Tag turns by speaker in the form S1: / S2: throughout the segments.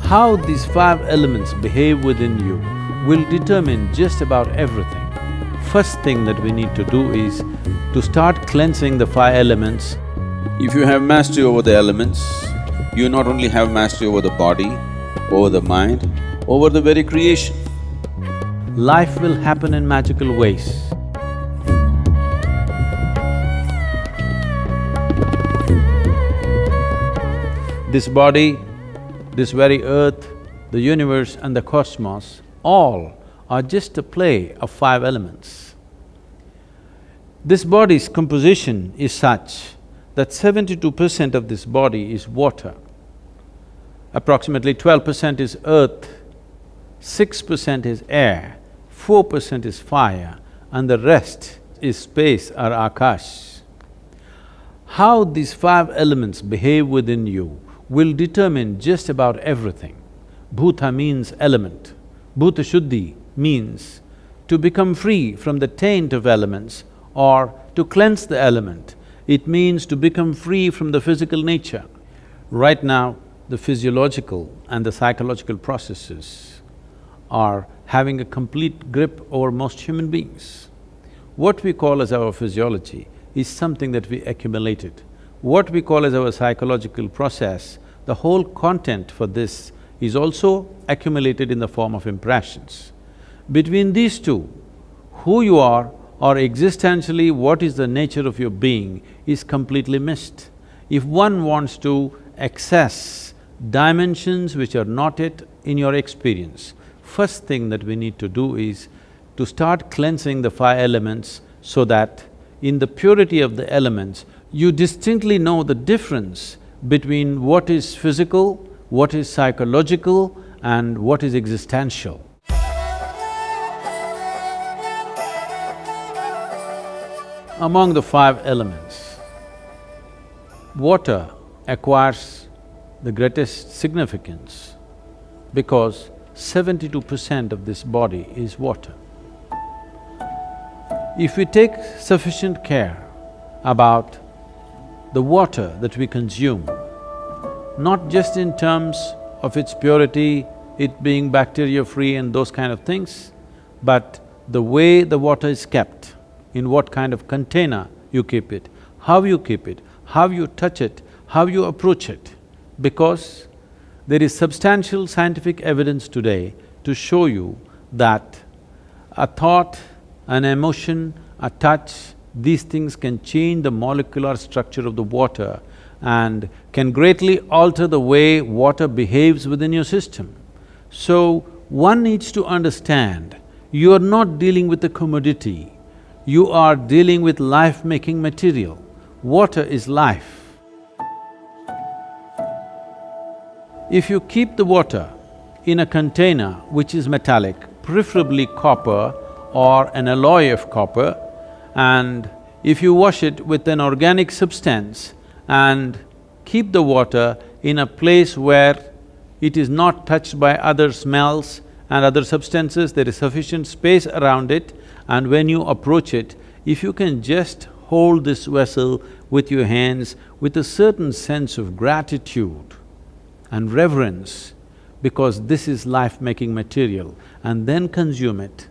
S1: How these five elements behave within you will determine just about everything. First thing that we need to do is to start cleansing the five elements.
S2: If you have mastery over the elements, you not only have mastery over the body, over the mind, over the very creation.
S1: Life will happen in magical ways. This body, this very earth, the universe and the cosmos, all are just a play of five elements. This body's composition is such that 72% of this body is water, approximately 12% is earth, 6% is air, 4% is fire, and the rest is space or akash. How these five elements behave within you will determine just about everything. Bhuta means element. Bhuta Shuddhi means to become free from the taint of elements or to cleanse the element. It means to become free from the physical nature. Right now, the physiological and the psychological processes are having a complete grip over most human beings. What we call as our physiology is something that we accumulated. What we call as our psychological process, the whole content for this is also accumulated in the form of impressions. Between these two, who you are or existentially what is the nature of your being is completely missed. If one wants to access dimensions which are not yet in your experience, first thing that we need to do is to start cleansing the five elements so that in the purity of the elements, you distinctly know the difference between what is physical, what is psychological and what is existential. Among the five elements, water acquires the greatest significance because 72% of this body is water. If we take sufficient care about the water that we consume, not just in terms of its purity, it being bacteria-free and those kind of things, but the way the water is kept, in what kind of container you keep it, how you keep it, how you touch it, how you approach it. Because there is substantial scientific evidence today to show you that a thought, an emotion, a touch, these things can change the molecular structure of the water and can greatly alter the way water behaves within your system. So, one needs to understand, you are not dealing with a commodity, you are dealing with life-making material. Water is life. If you keep the water in a container which is metallic, preferably copper or an alloy of copper, and if you wash it with an organic substance and keep the water in a place where it is not touched by other smells and other substances, there is sufficient space around it, and when you approach it, if you can just hold this vessel with your hands with a certain sense of gratitude and reverence, because this is life-making material, and then consume it,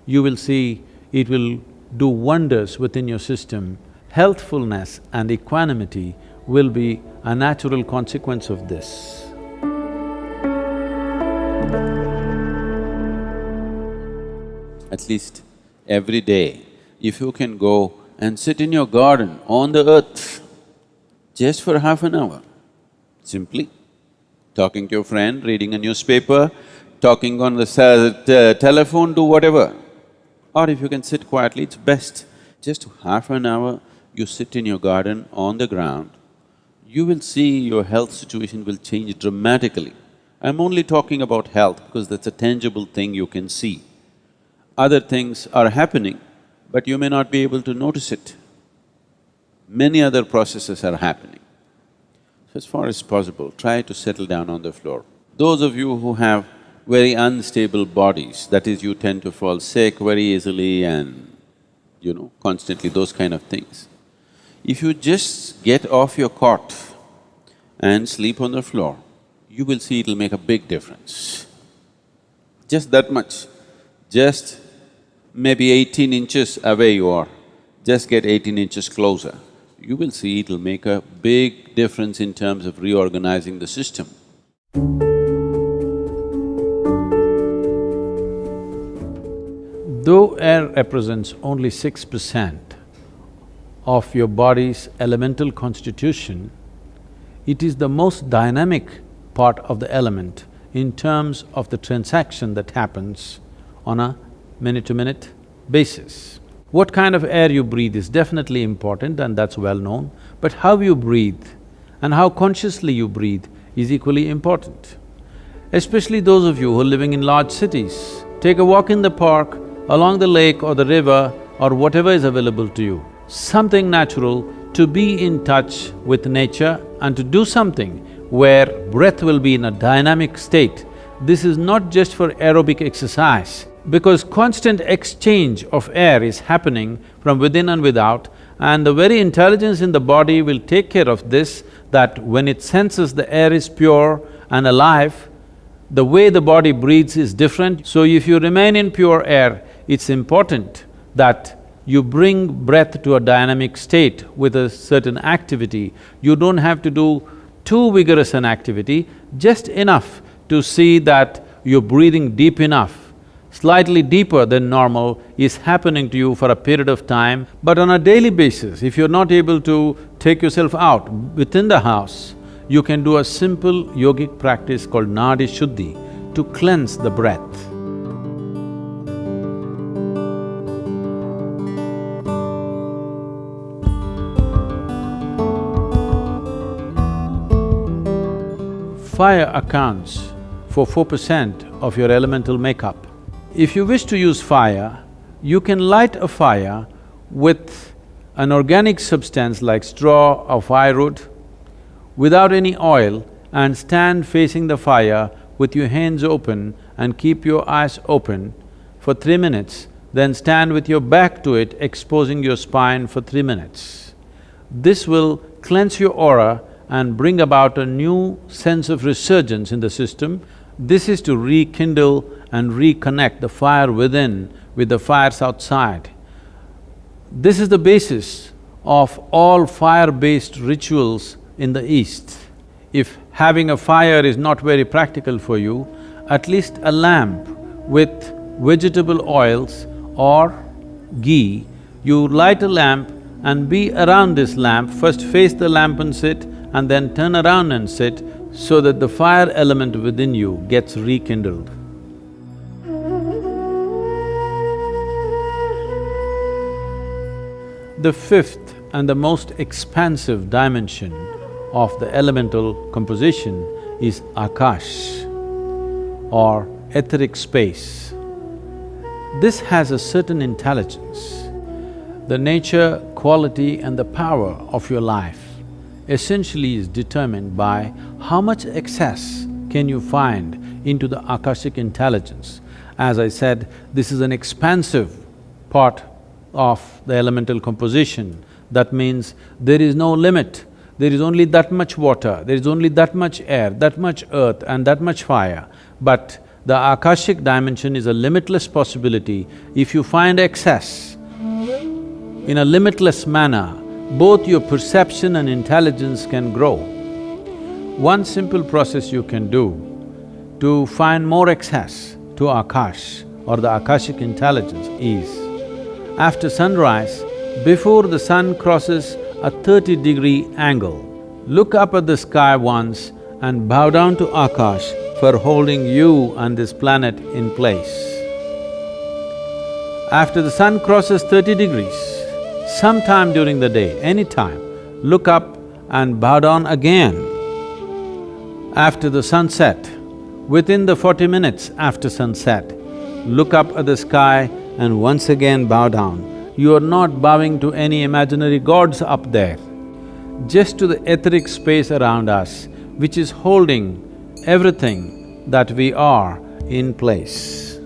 S1: you will see it will do wonders within your system. Healthfulness and equanimity will be a natural consequence of this.
S2: At least every day, if you can go and sit in your garden on the earth just for half an hour, simply talking to your friend, reading a newspaper, talking on the telephone, do whatever. Or if you can sit quietly, it's best. Just half an hour, you sit in your garden on the ground, you will see your health situation will change dramatically. I'm only talking about health because that's a tangible thing you can see. Other things are happening, but you may not be able to notice it. Many other processes are happening. So as far as possible, try to settle down on the floor. Those of you who have very unstable bodies, that is, you tend to fall sick very easily and, constantly those kind of things. If you just get off your cot and sleep on the floor, you will see it'll make a big difference. Just that much. Just maybe 18 inches away you are, just get 18 inches closer. You will see it'll make a big difference in terms of reorganizing the system.
S1: Though air represents only 6% of your body's elemental constitution, it is the most dynamic part of the element in terms of the transaction that happens on a minute-to-minute basis. What kind of air you breathe is definitely important and that's well known, but how you breathe and how consciously you breathe is equally important. Especially those of you who are living in large cities, take a walk in the park, along the lake or the river or whatever is available to you. Something natural to be in touch with nature and to do something where breath will be in a dynamic state. This is not just for aerobic exercise, because constant exchange of air is happening from within and without, and the very intelligence in the body will take care of this, that when it senses the air is pure and alive, the way the body breathes is different. So if you remain in pure air, it's important that you bring breath to a dynamic state with a certain activity. You don't have to do too vigorous an activity, just enough to see that you're breathing deep enough, slightly deeper than normal is happening to you for a period of time. But on a daily basis, if you're not able to take yourself out within the house, you can do a simple yogic practice called Nadi Shuddhi to cleanse the breath. Fire accounts for 4% of your elemental makeup. If you wish to use fire, you can light a fire with an organic substance like straw or firewood without any oil and stand facing the fire with your hands open and keep your eyes open for 3 minutes, then stand with your back to it, exposing your spine for 3 minutes. This will cleanse your aura and bring about a new sense of resurgence in the system. This is to rekindle and reconnect the fire within with the fires outside. This is the basis of all fire-based rituals in the East. If having a fire is not very practical for you, at least a lamp with vegetable oils or ghee, you light a lamp and be around this lamp, first face the lamp and sit, and then turn around and sit, so that the fire element within you gets rekindled. The fifth and the most expansive dimension of the elemental composition is Akash or etheric space. This has a certain intelligence. The nature, quality and the power of your life essentially is determined by how much access can you find into the Akashic intelligence. As I said, this is an expansive part of the elemental composition. That means there is no limit. There is only that much water, there is only that much air, that much earth and that much fire. But the Akashic dimension is a limitless possibility. If you find excess in a limitless manner, both your perception and intelligence can grow. One simple process you can do to find more access to Akash or the Akashic intelligence is, after sunrise, before the sun crosses a 30-degree angle, look up at the sky once and bow down to Akash for holding you and this planet in place. After the sun crosses 30 degrees, sometime during the day, any time, look up and bow down again. After the sunset, within the 40 minutes after sunset, look up at the sky and once again bow down. You are not bowing to any imaginary gods up there, just to the etheric space around us, which is holding everything that we are in place.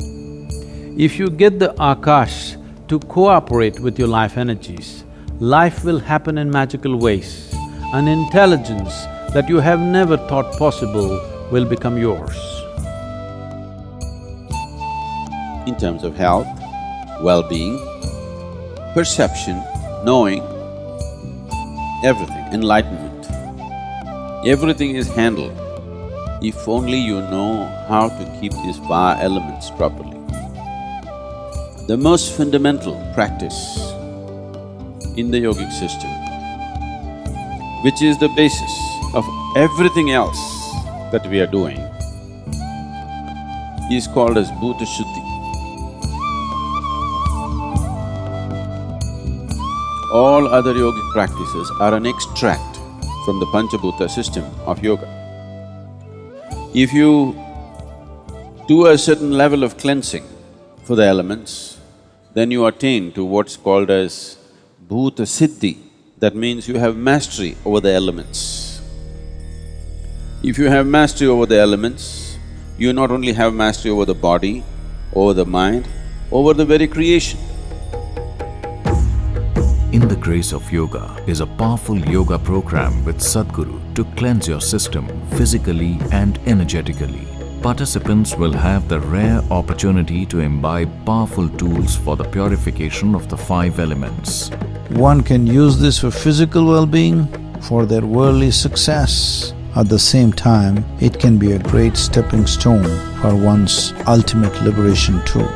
S1: If you get the Akash to cooperate with your life energies, life will happen in magical ways. An intelligence that you have never thought possible will become yours.
S2: In terms of health, well-being, perception, knowing, everything, enlightenment. Everything is handled if only you know how to keep these five elements properly. The most fundamental practice in the yogic system, which is the basis of everything else that we are doing, is called as bhuta shuddhi. All other yogic practices are an extract from the pancha bhuta system of yoga. If you do a certain level of cleansing for the elements, then you attain to what's called as bhuta siddhi. That means you have mastery over the elements. If you have mastery over the elements, you not only have mastery over the body, over the mind, over the very creation.
S3: In the Grace of Yoga is a powerful yoga program with Sadhguru to cleanse your system physically and energetically. Participants will have the rare opportunity to imbibe powerful tools for the purification of the five elements.
S4: One can use this for physical well-being, for their worldly success. At the same time, it can be a great stepping stone for one's ultimate liberation too.